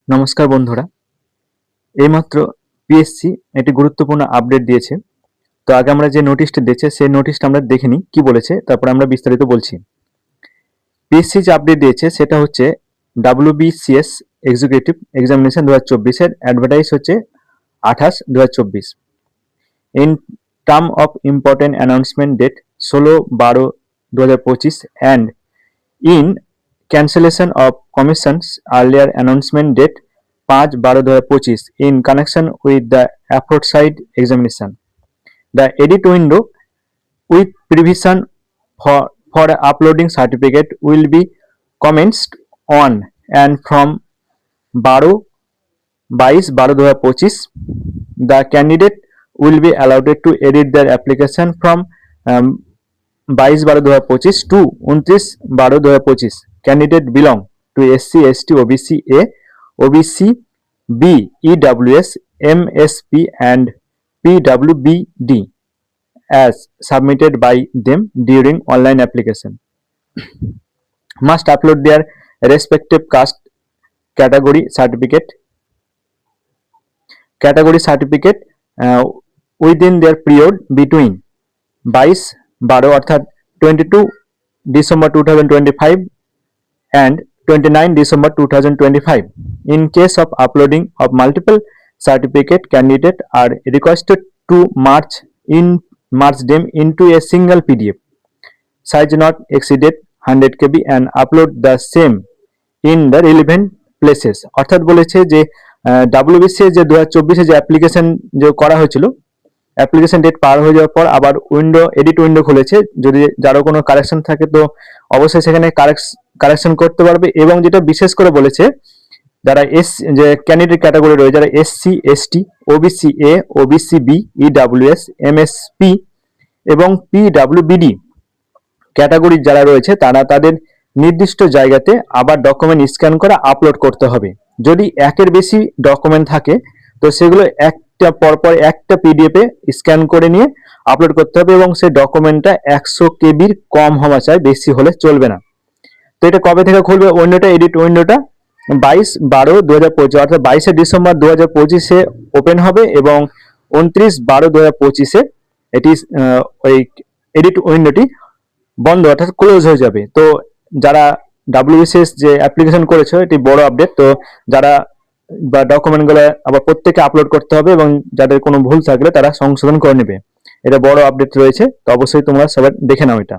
নমস্কার বন্ধুরা, এইমাত্র পিএসসি একটি গুরুত্বপূর্ণ আপডেট দিয়েছে। তো আগে আমরা যে নোটিশটা দিয়েছে সেই নোটিশটা আমরা দেখে নিই কি বলেছে, তারপরে আমরা বিস্তারিত বলছি। পিএসসি যে আপডেট দিয়েছে সেটা হচ্ছে WBCS এক্সিকিউটিভ এক্সামিনেশন 2024 এর অ্যাডভার্টাইজ হচ্ছে 28/2024 in term of important announcement date 16/12/2025 and in cancellation of commission's earlier announcement date 5/12/2025 in connection with the aforesaid examination. The edit window with provision for uploading certificate will be commenced on and from 12/22/2025. The candidate will be allowed to edit their application from 22/12/2025 to 29/12/2025. Candidate belong to SC, ST, OBC A, OBC B, EWS, MSP and PWBD as submitted by them during online application. Must upload their respective caste category certificate within their period between 22/12 অর্থাৎ 22 December 2025 and 29 December 2025. In case of uploading of multiple certificate, candidate are requested to merge them into a single PDF, size not exceeded 100 KB and upload the same in the relevant places. অর্থাৎ বলেছে যে WBC যে 2024 যে application যে করা হয়েছিল, application date পার হয়ে যাওয়ার পর আবার এডিট উইন্ডো খুলেছে। যদি যারও কোনো কারেকশন থাকে তো অবশ্যই সেখানে কারেকশন করতে পারবে। এবং যেটা বিশেষ করে বলেছে, যারা যে ক্যান্ডিডেট ক্যাটাগরি রয়েছে, যারা SC, ST, OBC A, OBC B, EWS, MSP এবং PWBD ক্যাটাগরি যারা রয়েছে তারা তাদের নির্দিষ্ট জায়গাতে আবার ডকুমেন্ট স্ক্যান করে আপলোড করতে হবে। যদি একের বেশি ডকুমেন্ট থাকে তো সেগুলো একটা পরপর একটা পিডিএফে স্ক্যান করে নিয়ে আপলোড করতে হবে এবং সেই ডকুমেন্টটা 100 কেবির কম হওয়া চাই, বেশি হলে চলবে না। তো এটা কবে থেকে খুলবে উইন্ডোটা? এডিট উইন্ডোটা 22/12/2025 অর্থাৎ 22শে ডিসেম্বর 2025 ওপেন হবে এবং 29/12/2025 এটি ওই এডিট উইন্ডোটি বন্ধ অর্থাৎ ক্লোজ হয়ে যাবে। তো যারা WBCS যে অ্যাপ্লিকেশন করেছে এটি বড় আপডেট। তো যারা বা ডকুমেন্টগুলো আবার প্রত্যেকে আপলোড করতে হবে এবং যাদের কোনো ভুল থাকলে তারা সংশোধন করে নেবে। এটা বড় আপডেট রয়েছে, তো অবশ্যই তোমরা সবাই দেখে নাও এটা।